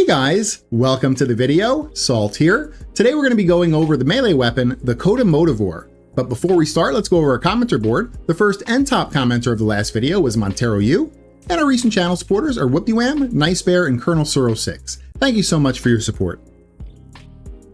Hey guys, welcome to the video. Salt here. Today we're going to be going over the melee weapon, the Coda Motovore. But before we start, let's go over our commenter board. The first and top commenter of the last video was Montero U, and our recent channel supporters are WhoopDeWham, Nice Bear, and Colonel Suro 6. Thank you so much for your support.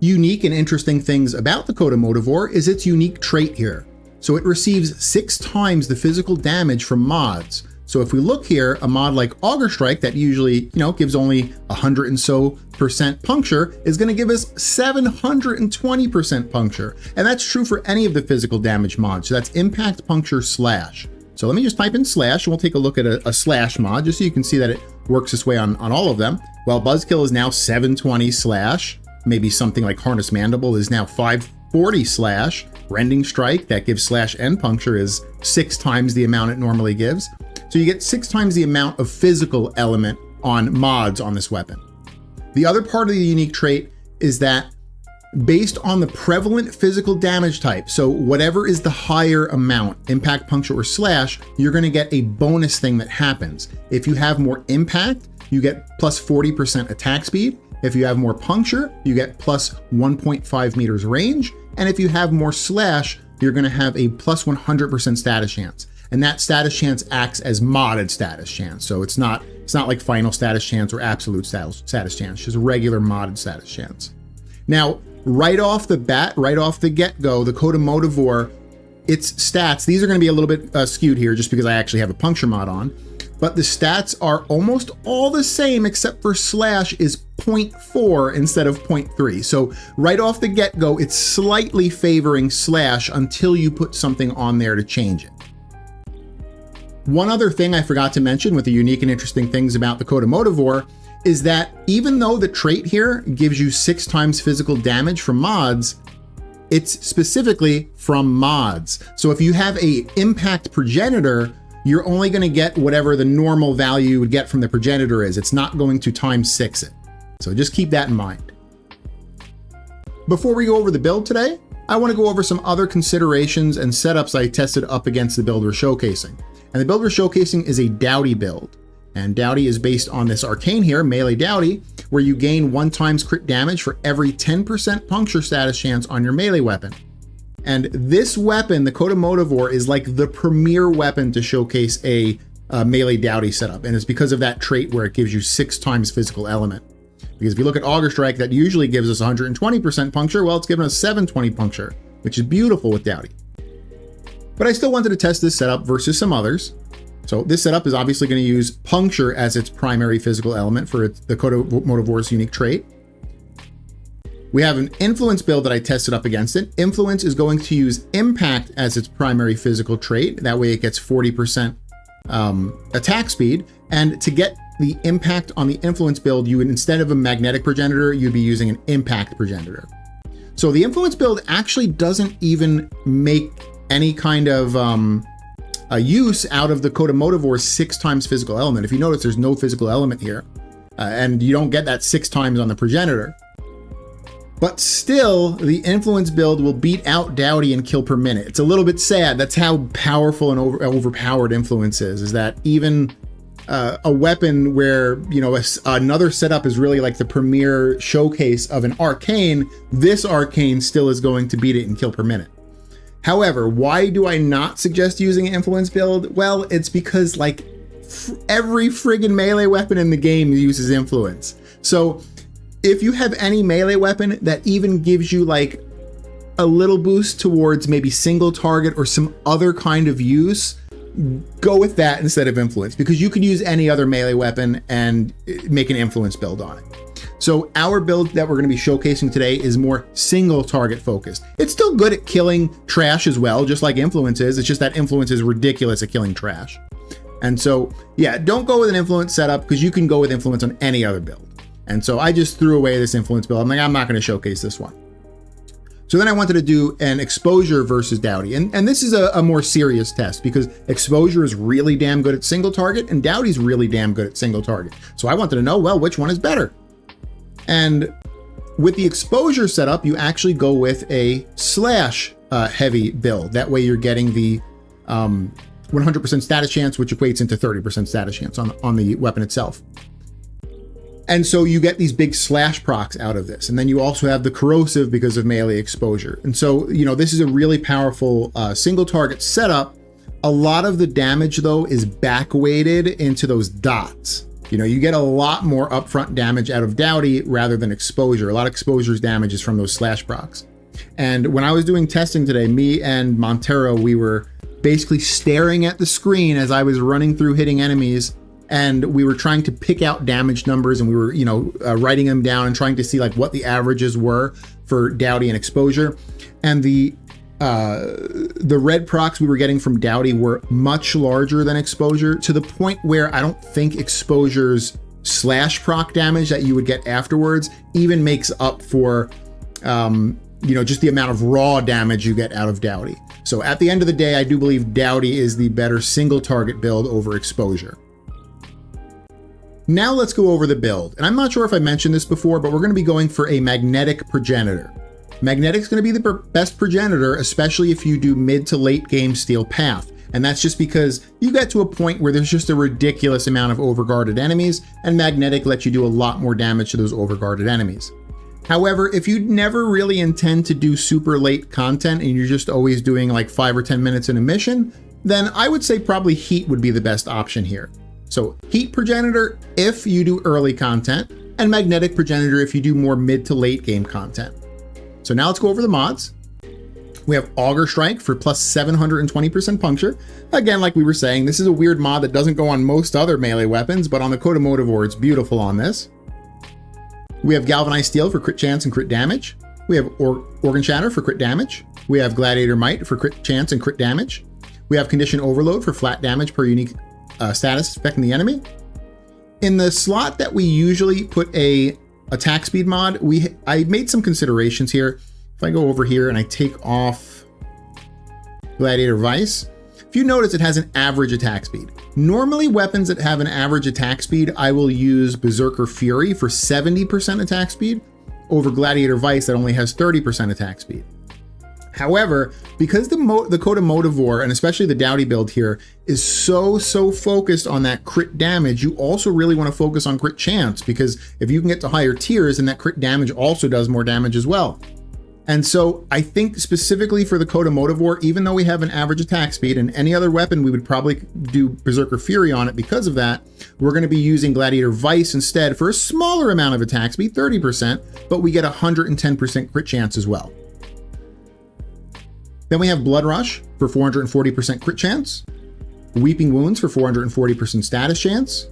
Unique and interesting things about the Coda Motovore is its unique trait here. So it receives 6 times the physical damage from mods. So if we look here, a mod like Auger Strike that usually, gives only 100 and so % puncture is going to give us 720% puncture. And that's true for any of the physical damage mods. So that's impact, puncture, slash. So let me just type in slash and we'll take a look at a slash mod just so you can see that it works this way on all of them. Well, Buzzkill is now 720 slash. Maybe something like Harness Mandible is now 540 slash. Rending Strike that gives slash and puncture is 6 times the amount it normally gives. So you get 6 times the amount of physical element on mods on this weapon. The other part of the unique trait is that based on the prevalent physical damage type, so whatever is the higher amount, impact, puncture, or slash, you're going to get a bonus thing that happens. If you have more impact, you get plus 40% attack speed. If you have more puncture, you get plus 1.5 meters range. And if you have more slash, you're going to have a plus 100% status chance. And that status chance acts as modded status chance. So it's not like final status chance or absolute status chance, just a regular modded status chance. Now, right off the bat, right off the get-go, the Coda Motovore, its stats, these are going to be a little bit skewed here just because I actually have a puncture mod on, but the stats are almost all the same except for slash is 0.4 instead of 0.3. So right off the get-go, it's slightly favoring slash until you put something on there to change it. One other thing I forgot to mention with the unique and interesting things about the Coda Motovore is that even though the trait here gives you 6 times physical damage from mods, it's specifically from mods. So if you have a impact progenitor, you're only going to get whatever the normal value you would get from the progenitor is. It's not going to times 6 it. So just keep that in mind. Before we go over the build today, I want to go over some other considerations and setups I tested up against the build we're showcasing. And the build we're showcasing is a Dowdy build. And Dowdy is based on this arcane here, Melee Dowdy, where you gain 1 times crit damage for every 10% puncture status chance on your melee weapon. And this weapon, the Coda Motovore, is like the premier weapon to showcase a Melee Dowdy setup. And it's because of that trait where it gives you 6 times physical element. Because if you look at Auger Strike, that usually gives us 120% puncture, well, it's giving us 720 puncture, which is beautiful with Dowdy. But I still wanted to test this setup versus some others. So this setup is obviously going to use puncture as its primary physical element for the Coda Motovore's unique trait. We have an influence build that I tested up against it. Influence is going to use impact as its primary physical trait. That way it gets 40% attack speed. And to get the impact on the influence build, you would, instead of a magnetic progenitor, you'd be using an impact progenitor. So the influence build actually doesn't even make any kind of a use out of the Coda Motovore's 6 times physical element. If you notice, there's no physical element here, and you don't get that 6 times on the progenitor. But still, the influence build will beat out Dowdy in kill per minute. It's a little bit sad. That's how powerful and overpowered influence is that even a weapon where, another setup is really like the premier showcase of an arcane, this arcane still is going to beat it in kill per minute. However, why do I not suggest using an influence build? Well, it's because like every friggin' melee weapon in the game uses influence. So if you have any melee weapon that even gives you like a little boost towards maybe single target or some other kind of use, go with that instead of influence, because you could use any other melee weapon and make an influence build on it. So our build that we're going to be showcasing today is more single target focused. It's still good at killing trash as well, just like influence is. It's just that influence is ridiculous at killing trash. And so, yeah, don't go with an influence setup because you can go with influence on any other build. And so I just threw away this influence build. I'm like, I'm not going to showcase this one. So then I wanted to do an exposure versus Dowdy. And this is a more serious test because exposure is really damn good at single target and Dowdy's really damn good at single target. So I wanted to know, well, which one is better? And with the exposure setup, you actually go with a slash heavy build. That way you're getting the 100% status chance, which equates into 30% status chance on the weapon itself. And so you get these big slash procs out of this. And then you also have the corrosive because of melee exposure. And so, you know, this is a really powerful single target setup. A lot of the damage though is back weighted into those dots. You know, you get a lot more upfront damage out of Dowdy rather than exposure. A lot of exposure's damage is from those slash procs. And when I was doing testing today, me and Montero, we were basically staring at the screen as I was running through hitting enemies, and we were trying to pick out damage numbers, and we were, you know, writing them down and trying to see like what the averages were for Dowdy and exposure. And the red procs we were getting from Dowdy were much larger than exposure, to the point where I don't think exposure's slash proc damage that you would get afterwards even makes up for, you know, just the amount of raw damage you get out of Dowdy. So at the end of the day, I do believe Dowdy is the better single target build over exposure. Now let's go over the build. And I'm not sure if I mentioned this before, but we're going to be going for a magnetic progenitor. Magnetic's going to be the best progenitor, especially if you do mid to late game steel path. And that's just because you get to a point where there's just a ridiculous amount of overguarded enemies, and magnetic lets you do a lot more damage to those overguarded enemies. However, if you never really intend to do super late content and you're just always doing like 5 or 10 minutes in a mission, then I would say probably heat would be the best option here. So heat progenitor if you do early content, and magnetic progenitor if you do more mid to late game content. So now let's go over the mods. We have Auger Strike for plus 720% puncture. Again, like we were saying, this is a weird mod that doesn't go on most other melee weapons, but on the Coda Motovore, it's beautiful on this. We have Galvanized Steel for crit chance and crit damage. We have Organ Shatter for crit damage. We have Gladiator Might for crit chance and crit damage. We have Condition Overload for flat damage per unique status affecting the enemy. In the slot that we usually put a attack speed mod, I made some considerations here. If I go over here and I take off Gladiator Vice, if you notice it has an average attack speed. Normally weapons that have an average attack speed, I will use Berserker Fury for 70% attack speed over Gladiator Vice that only has 30% attack speed. However, because the Coda Motovore, and especially the Dowdy build here, is so focused on that crit damage, you also really want to focus on crit chance, because if you can get to higher tiers, then that crit damage also does more damage as well. And so I think specifically for the Coda Motovore, even though we have an average attack speed, and any other weapon we would probably do Berserker Fury on it because of that, we're going to be using Gladiator Vice instead for a smaller amount of attack speed, 30%, but we get 110% crit chance as well. Then we have Blood Rush for 440% crit chance, Weeping Wounds for 440% status chance.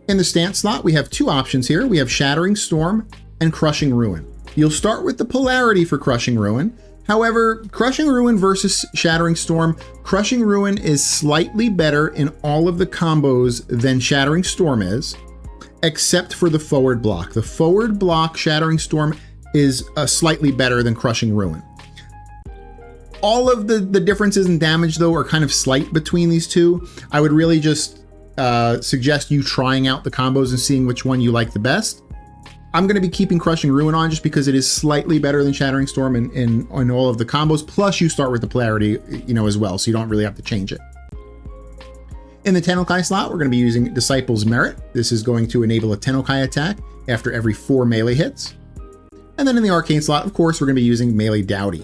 In the stance slot, we have two options here. We have Shattering Storm and Crushing Ruin. You'll start with the polarity for Crushing Ruin. However, Crushing Ruin versus Shattering Storm, Crushing Ruin is slightly better in all of the combos than Shattering Storm is, except for the forward block. The forward block Shattering Storm is slightly better than Crushing Ruin. All of the differences in damage, though, are kind of slight between these two. I would really just suggest you trying out the combos and seeing which one you like the best. I'm going to be keeping Crushing Ruin on just because it is slightly better than Shattering Storm in all of the combos. Plus, you start with the polarity, you know, as well, so you don't really have to change it. In the Tennokai slot, we're going to be using Disciple's Merit. This is going to enable a Tennokai attack after every 4 melee hits. And then in the Arcane slot, of course, we're going to be using Melee Dowdy.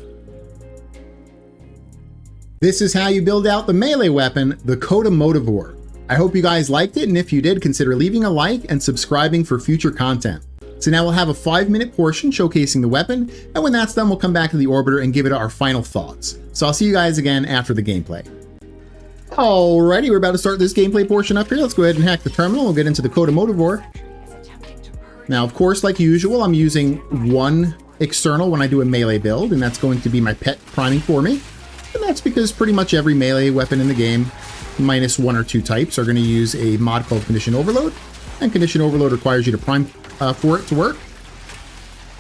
This is how you build out the melee weapon, the Coda Motovore. I hope you guys liked it, and if you did, consider leaving a like and subscribing for future content. So now we'll have a 5-minute portion showcasing the weapon, and when that's done, we'll come back to the orbiter and give it our final thoughts. So I'll see you guys again after the gameplay. Alrighty, we're about to start this gameplay portion up here. Let's go ahead and hack the terminal. We'll get into the Coda Motovore. Now, of course, like usual, I'm using one external when I do a melee build, and that's going to be my pet priming for me. And that's because pretty much every melee weapon in the game, minus 1 or 2 types, are going to use a mod called Condition Overload. And Condition Overload requires you to prime for it to work.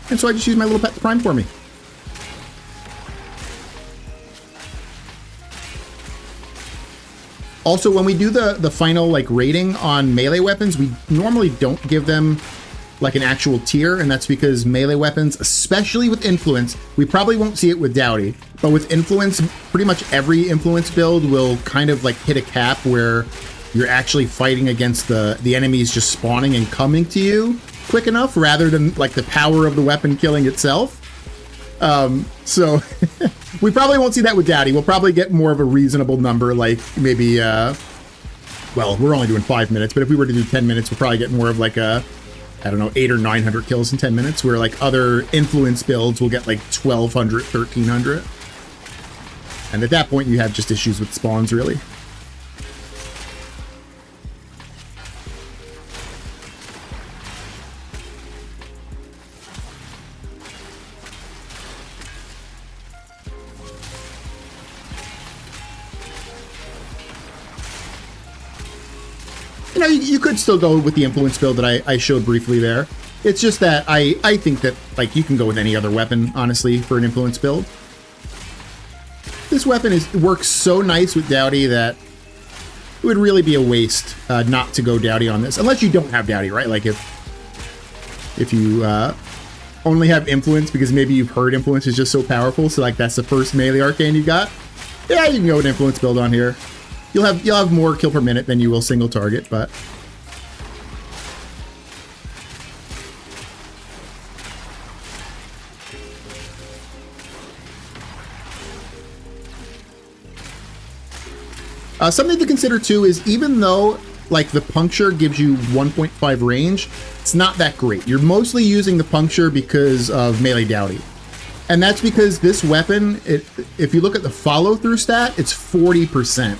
And so I just use my little pet to prime for me. Also, when we do the final rating on melee weapons, we normally don't give them like an actual tier, and that's because melee weapons, especially with influence, we probably won't see it with Dowdy, but with influence, pretty much every influence build will kind of hit a cap where you're actually fighting against the enemies just spawning and coming to you quick enough, rather than like the power of the weapon killing itself. So we probably won't see that with Dowdy. We'll probably get more of a reasonable number, like maybe, well, we're only doing 5 minutes, but if we were to do 10 minutes, we'll probably get more of like a, I don't know, 800 or 900 kills in 10 minutes, where like other influence builds will get like 1,200, 1,300. And at that point, you have just issues with spawns, really. You know, you could still go with the influence build that I showed briefly there. It's just that I think that, like, you can go with any other weapon, honestly, for an influence build. This weapon works so nice with Dowdy that it would really be a waste not to go Dowdy on this, unless you don't have Dowdy, right? Like if you only have influence because maybe you've heard influence is just so powerful, so like that's the first melee arcane you got. Yeah, you can go with influence build on here. You'll have more kill per minute than you will single target, but something to consider too is, even though like the puncture gives you 1.5 range, it's not that great. You're mostly using the puncture because of melee Dowdy. And that's because this weapon, if you look at the follow through stat, it's 40%,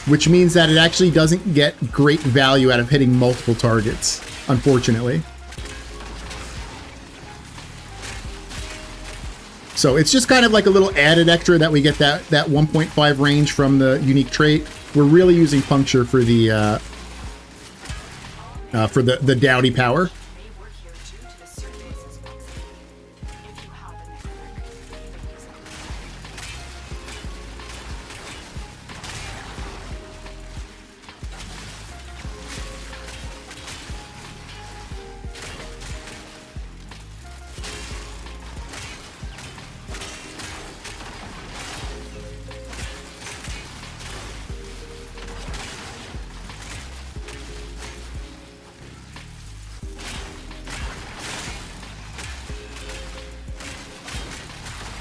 which means that it actually doesn't get great value out of hitting multiple targets, unfortunately. So it's just kind of like a little added extra that we get that 1.5 range from the unique trait. We're really using puncture for the Dowdy power.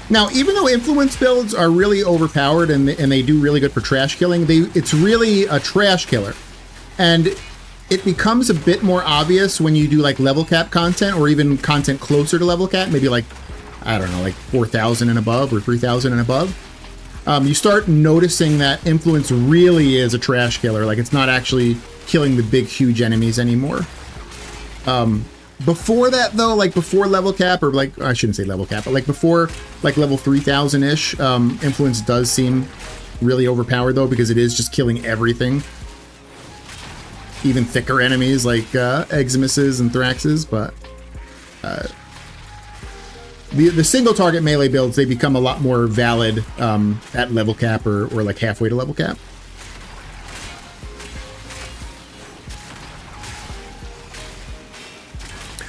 Now, even though influence builds are really overpowered and they do really good for trash killing, it's really a trash killer. And it becomes a bit more obvious when you do like level cap content, or even content closer to level cap, maybe like, I don't know, like 4,000 and above or 3,000 and above. You start noticing that influence really is a trash killer. Like, it's not actually killing the big, huge enemies anymore. Before that, though, like before level cap, or like, I shouldn't say level cap, but like before like level 3,000-ish, influence does seem really overpowered, though, because it is just killing everything. Even thicker enemies like Eximuses and Thraxes, but the single target melee builds, they become a lot more valid at level cap or like halfway to level cap.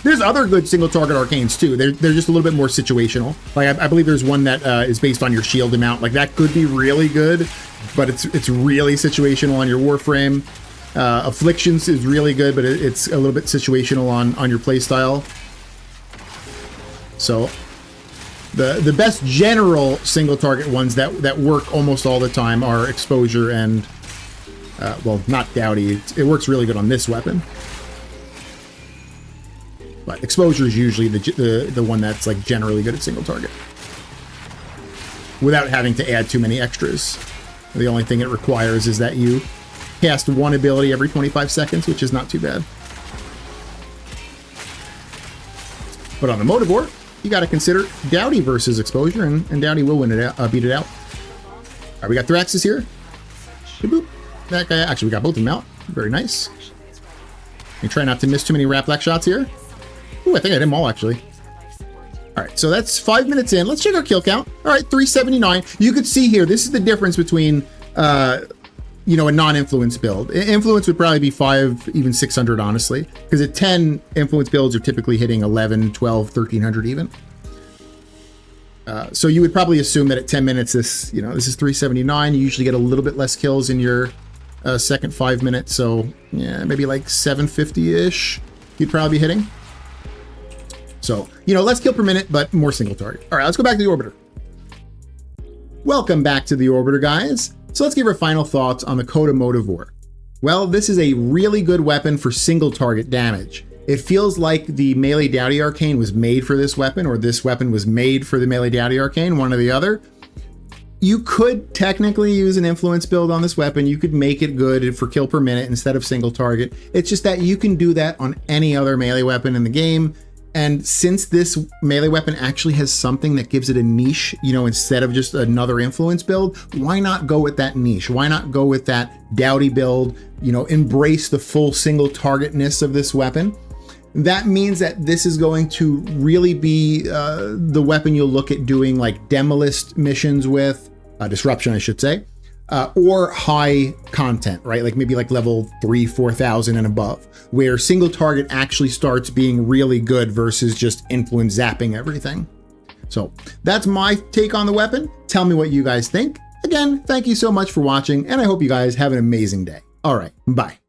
There's other good single target arcanes too. They're just a little bit more situational. Like I believe there's one that is based on your shield amount. Like that could be really good, but it's really situational on your Warframe. Afflictions is really good, but it's a little bit situational on your playstyle. So the best general single target ones that work almost all the time are Exposure and well, not Dowdy. It works really good on this weapon. But Exposure is usually the one that's like generally good at single target, without having to add too many extras. The only thing it requires is that you cast one ability every 25 seconds, which is not too bad. But on the Motovore, you got to consider Dowdy versus Exposure, and Dowdy will win it out, beat it out. All right, we got Thraxes here. Boop. That guy, actually, we got both of them out. Very nice. And try not to miss too many Raplack shots here. Ooh, I think I hit them all, actually. All right, so that's 5 minutes in. Let's check our kill count. All right, 379. You could see here, this is the difference between, you know, a non-influence build. Influence would probably be 5, even 600, honestly, because at 10, influence builds are typically hitting 11, 12, 1300 even. So you would probably assume that at 10 minutes, this is 379. You usually get a little bit less kills in your second 5 minutes, so yeah, maybe like 750-ish you'd probably be hitting. So, less kill per minute, but more single target. All right, let's go back to the Orbiter. Welcome back to the Orbiter, guys. So let's give our final thoughts on the Coda Motovore. Well, this is a really good weapon for single target damage. It feels like the Melee Dowdy Arcane was made for this weapon, or this weapon was made for the Melee Dowdy Arcane, one or the other. You could technically use an influence build on this weapon. You could make it good for kill per minute instead of single target. It's just that you can do that on any other melee weapon in the game. And since this melee weapon actually has something that gives it a niche, instead of just another influence build, why not go with that niche? Why not go with that Dowdy build, embrace the full single targetness of this weapon? That means that this is going to really be the weapon you'll look at doing like Demolist missions with, Disruption, I should say, or high content, right? Like maybe like level 3, 4,000 and above, where single target actually starts being really good versus just influence zapping everything. So that's my take on the weapon. Tell me what you guys think. Again, thank you so much for watching, and I hope you guys have an amazing day. All right, bye.